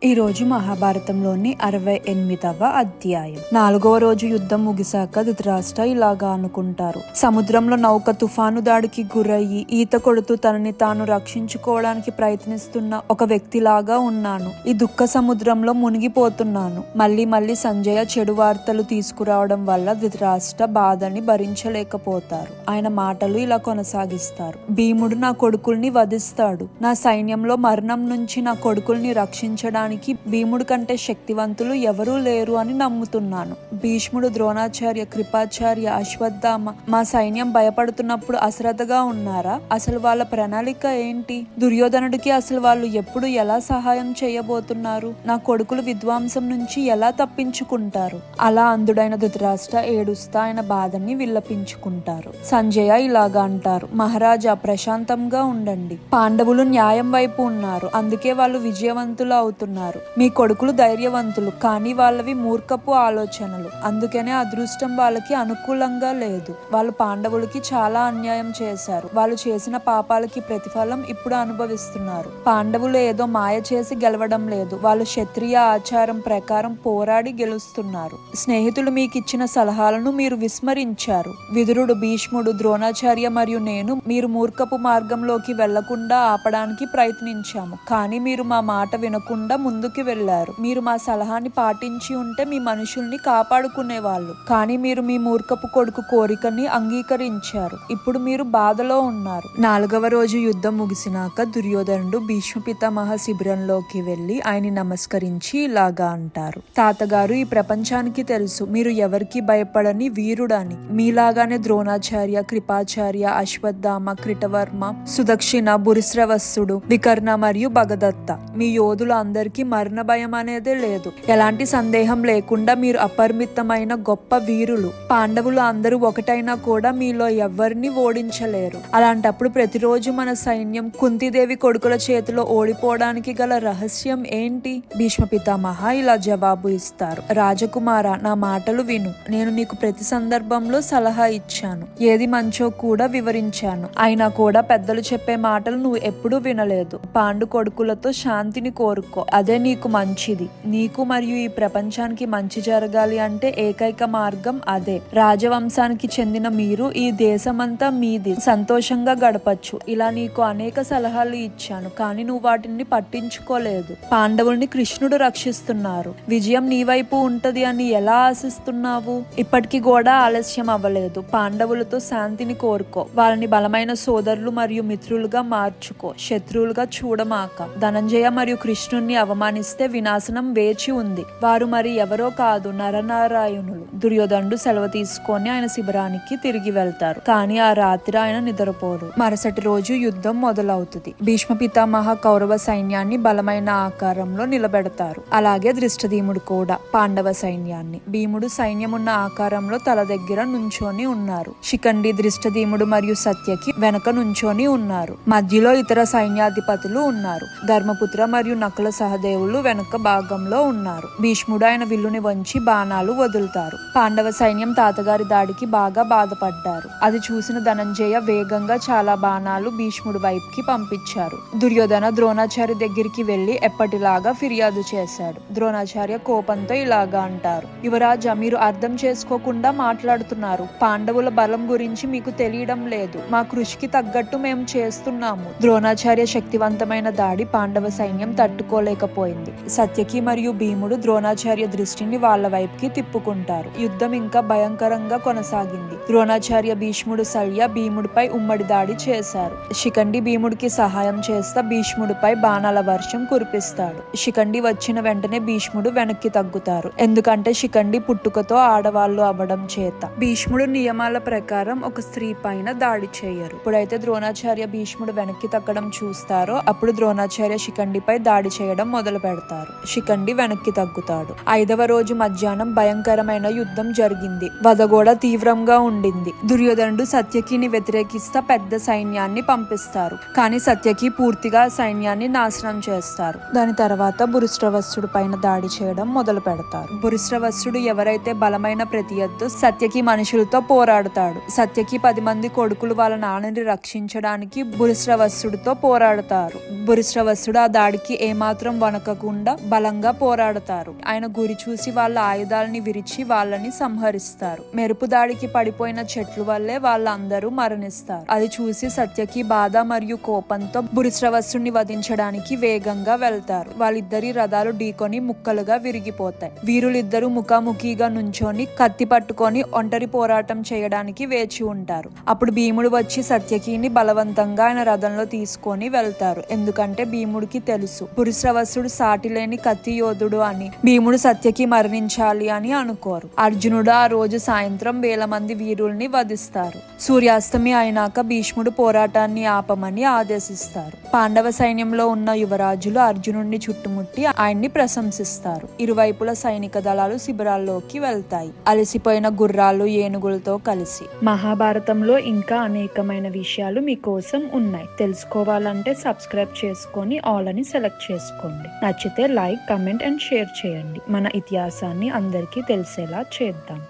ఈ రోజు మహాభారతంలోని 68వ అధ్యాయం. 4వ రోజు యుద్ధం ముగిశాక ధృతరాష్ట్ర ఇలాగా అనుకుంటారు. సముద్రంలో నౌక తుఫాను దాడికి గురయ్యి ఈత కొడుతూ తనని తాను రక్షించుకోవడానికి ప్రయత్నిస్తున్న ఒక వ్యక్తిలాగా ఉన్నాను. ఈ దుఃఖ సముద్రంలో మునిగిపోతున్నాను. మళ్ళీ సంజయ చెడు వార్తలు తీసుకురావడం వల్ల ధృతరాష్ట్ర బాధని భరించలేకపోతారు. ఆయన మాటలు ఇలా కొనసాగిస్తారు. భీముడు నా కొడుకుల్ని వధిస్తాడు. నా సైన్యంలో మరణం నుంచి నా కొడుకుల్ని రక్షించడానికి భీముడు కంటే శక్తివంతులు ఎవరూ లేరు అని నమ్ముతున్నాను. భీష్ముడు, ద్రోణాచార్య, కృపాచార్య, అశ్వత్థామ మా సైన్యం భయపడుతున్నప్పుడు అశ్రద్ధగా ఉన్నారా? అసలు వాళ్ళ ప్రణాళిక ఏంటి? దుర్యోధనుడికి అసలు వాళ్ళు ఎప్పుడు ఎలా సహాయం చేయబోతున్నారు? నా కొడుకులు విధ్వంసం నుంచి ఎలా తప్పించుకుంటారు? అలా అందుడైన ధృతరాష్ట్ర ఏడుస్తా ఆయన బాధని విల్లపించుకుంటారు. సంజయ ఇలాగా అంటారు. మహారాజా, ప్రశాంతంగా ఉండండి. పాండవులు న్యాయం వైపు ఉన్నారు, అందుకే వాళ్ళు విజయవంతులు అవుతున్నారు. మీ కొడుకులు ధైర్యవంతులు, కానీ వాళ్ళవి మూర్ఖపు ఆలోచనలు. అందుకనే అదృష్టం వాళ్ళకి అనుకూలంగా లేదు. వాళ్ళు పాండవులకి చాలా అన్యాయం చేశారు. వాళ్ళు చేసిన పాపాలకి ప్రతిఫలం ఇప్పుడు అనుభవిస్తున్నారు. పాండవులు ఏదో మాయ చేసి గెలవడం లేదు. వాళ్ళు క్షత్రియ ఆచారం ప్రకారం పోరాడి గెలుస్తున్నారు. స్నేహితులు మీకు ఇచ్చిన సలహాలను మీరు విస్మరించారు. విదురుడు, భీష్ముడు, ద్రోణాచార్య మరియు నేను మీరు మూర్ఖపు మార్గంలోకి వెళ్లకుండా ఆపడానికి ప్రయత్నించాము. కానీ మీరు మా మాట వినకుండా ముందుకు వెళ్లారు. మీరు మా సలహాని పాటించి ఉంటే మీ మనుషుల్ని కాపాడుకునేవాళ్ళు. కానీ మీరు మీ మూర్ఖపు కొడుకు కోరికని అంగీకరించారు. ఇప్పుడు మీరు బాధలో ఉన్నారు. 4వ రోజు యుద్ధం ముగిసినాక దుర్యోధనుడు భీష్మ పితామహ శిబిరంలోకి వెళ్లి ఆయన్ని నమస్కరించి ఇలాగా అంటారు. తాతగారు, ఈ ప్రపంచానికి తెలుసు మీరు ఎవరికి భయపడని వీరుడని. మీలాగానే ద్రోణాచార్య, కృపాచార్య, అశ్వత్థామ, కృతవర్మ, సుదక్షిణ, భూరిశ్రవస్సుడు, వికర్ణ మరియు భగదత్త మీ యోధులు అందరికీ మరణ భయం అనేదే లేదు. ఎలాంటి సందేహం లేకుండా మీరు అపరిమితమైన గొప్ప వీరులు. పాండవులు అందరూ ఒకటైనా కూడా మీలో ఎవరిని ఓడించలేరు. అలాంటప్పుడు ప్రతిరోజు మన సైన్యం కుంతిదేవి కొడుకుల చేతిలో ఓడిపోవడానికి గల రహస్యం ఏంటి? భీష్మ పితామహ ఇలా జవాబు ఇస్తారు. రాజకుమార, నా మాటలు విను. నేను నీకు ప్రతి సందర్భంలో సలహా ఇచ్చాను. ఏది మంచో కూడా వివరించాను. అయినా కూడా పెద్దలు చెప్పే మాటలు నువ్వు ఎప్పుడూ వినలేదు. పాండు కొడుకులతో శాంతిని కోరుకో, అదే నీకు మంచిది. నీకు మరియు ఈ ప్రపంచానికి మంచి జరగాలి అంటే ఏకైక మార్గం అదే. రాజవంశానికి చెందిన మీరు ఈ దేశమంతా మీది, సంతోషంగా గడపచ్చు. ఇలా నీకు అనేక సలహాలు ఇచ్చాను, కానీ నువ్వు వాటిని పట్టించుకోలేదు. పాండవుల్ని కృష్ణుడు రక్షిస్తున్నారు. విజయం నీ వైపు ఉంటది అని ఎలా ఆశిస్తున్నావు? ఇప్పటికి కూడా ఆలస్యం అవ్వలేదు. పాండవులతో శాంతిని కోరుకో. వాళ్ళని బలమైన సోదరులు మరియు మిత్రులుగా మార్చుకో. శత్రువులుగా చూడమాక. ధనంజయ మరియు కృష్ణుణ్ణి అవమానిస్తే వినాశనం వేచి ఉంది. వారు మరి ఎవరో కాదు, నరనారాయణులు. దుర్యోధనుడు సెలవు తీసుకొని ఆయన శిబిరానికి తిరిగి వెళ్తారు. కానీ ఆ రాత్రి ఆయన నిద్రపోరు. మరుసటి రోజు యుద్ధం మొదలవుతుంది. భీష్మ పితామహ కౌరవ సైన్యాన్ని బలమైన ఆకారంలో నిలబెడతారు. అలాగే దృష్టదీముడు కూడా పాండవ సైన్యాన్ని. భీముడు సైన్యం ఉన్న ఆకారంలో తల దగ్గర నుంచొని ఉన్నారు. శిఖండి, దృష్టదీముడు మరియు సత్యకి వెనక నుంచొని ఉన్నారు. మధ్యలో ఇతర సైన్యాధిపతులు ఉన్నారు. ధర్మపుత్ర మరియు నకుల సహదేవులు వెనుక భాగంలో ఉన్నారు. భీష్ముడు ఆయన విల్లుని వంచి బాణాలు వదులుతారు. పాండవ సైన్యం తాతగారి దాడికి బాగా బాధపడ్డారు. అది చూసిన ధనంజయ వేగంగా చాలా బాణాలు భీష్ముడి వైపుకి పంపించారు. దుర్యోధన ద్రోణాచార్య దగ్గరికి వెళ్లి ఎప్పటిలాగా ఫిర్యాదు చేశాడు. ద్రోణాచార్య కోపంతో ఇలాగా అంటారు. యువరాజా, మీరు అర్థం చేసుకోకుండా మాట్లాడుతున్నారు. పాండవుల బలం గురించి మీకు తెలియడం లేదు. మా కృషికి తగ్గట్టు మేము చేస్తున్నాము. ద్రోణాచార్య శక్తివంతమైన దాడి పాండవ సైన్యం తట్టుకోలేకపోయింది. సత్యకి మరియు భీముడు ద్రోణాచార్య దృష్టిని వాళ్ళ వైపుకి తిప్పుకుంటారు. యుద్ధం ఇంకా భయంకరంగా కొనసాగింది. ద్రోణాచార్య, భీష్ముడు, శల్య భీముడిపై ఉమ్మడి దాడి చేశారు. శిఖండి భీముడికి సహాయం చేస్తా భీష్ముడిపై బాణాల వర్షం కురిపిస్తాడు. శిఖండి వచ్చిన వెంటనే భీష్ముడు వెనక్కి తగ్గుతారు. ఎందుకంటే శిఖండి పుట్టుకతో ఆడవాళ్లు అవ్వడం చేత. భీష్ముడు నియమాల ప్రకారం ఒక స్త్రీ పైన దాడి చేయరు. ఇప్పుడైతే ద్రోణాచార్య భీష్ముడు వెనక్కి తగ్గడం చూస్తారో అప్పుడు ద్రోణాచార్య శిఖండిపై దాడి చేయడం మొదలు పెడతారు. శిఖండి వెనక్కి తగ్గుతాడు. 5వ రోజు మధ్యాహ్నం భయంకరమైన యుద్ధం జరిగింది. వధ కూడా తీవ్రంగా ఉండింది. దుర్యోధనుడు సత్యకిని వ్యతిరేకిస్తా పెద్ద సైన్యాన్ని పంపిస్తారు. కానీ సత్యకి పూర్తిగా సైన్యాన్ని నాశనం చేస్తారు. దాని తర్వాత భూరిశ్రవస్సుడు పైన దాడి చేయడం మొదలు పెడతారు. భూరిశ్రవస్సుడు ఎవరైతే బలమైన ప్రతియద్దు సత్యకి మనుషులతో పోరాడుతాడు. సత్యకి 10 మంది కొడుకులు వాళ్ళ నాన్నని రక్షించడానికి భూరిశ్రవస్సుడితో పోరాడతారు. భూరిశ్రవస్సుడు ఆ దాడికి ఏమాత్రం వణకకుండా బలంగా పోరాడతారు. ఆయన గురి చూసి వాళ్ళ ఆయుధాలని విరిచి వాళ్ళని సంహరిస్తారు. మెరుపు దాడికి పడిపోయిన చెట్లు వల్లే వాళ్ళందరూ మరణిస్తారు. అది చూసి సత్యకి బాధ మరియు కోపంతో భూరిశ్రవసుని వధించడానికి వేగంగా వెళ్తారు. వాళ్ళిద్దరి రథాలు ఢీకొని ముక్కలుగా విరిగిపోతాయి. వీరులిద్దరూ ముఖాముఖిగా నుంచొని కత్తి పట్టుకొని ఒంటరి పోరాటం చేయడానికి వేచి ఉంటారు. అప్పుడు భీముడు వచ్చి సత్యకిని బలవంతంగా ఆయన రథంలో తీసుకొని వెళ్తారు. ఎందుకంటే భీముడికి తెలుసు భూరిశ్రవసుడు సాటిలేని కత్తి యోధుడు అని. భీముడు సత్యకి మరణించాలి అని అనుకోరు. అర్జునుడు ఆ రోజు సాయంత్రం 1000 మంది వీరుల్ని వధిస్తారు. సూర్యాస్తమి అయినాక భీష్ముడు పోరాటాన్ని ఆపమని ఆదేశిస్తారు. పాండవ సైన్యంలో ఉన్న యువరాజులు అర్జునుడిని చుట్టుముట్టి ఆయన్ని ప్రశంసిస్తారు. ఇరువైపుల సైనిక దళాలు శిబిరాల్లోకి వెళ్తాయి, అలసిపోయిన గుర్రాలు ఏనుగులతో కలిసి. మహాభారతంలో ఇంకా అనేకమైన విషయాలు మీకోసం ఉన్నాయి. తెలుసుకోవాలంటే సబ్స్క్రైబ్ చేసుకొని ఆల్ అని సెలెక్ట్ చేసుకోండి. నచ్చితే లైక్, కమెంట్ అండ్ షేర్ చేయండి. మన ఇతిహాసాన్ని అందరికీ తెలిసేలా చేద్దాం.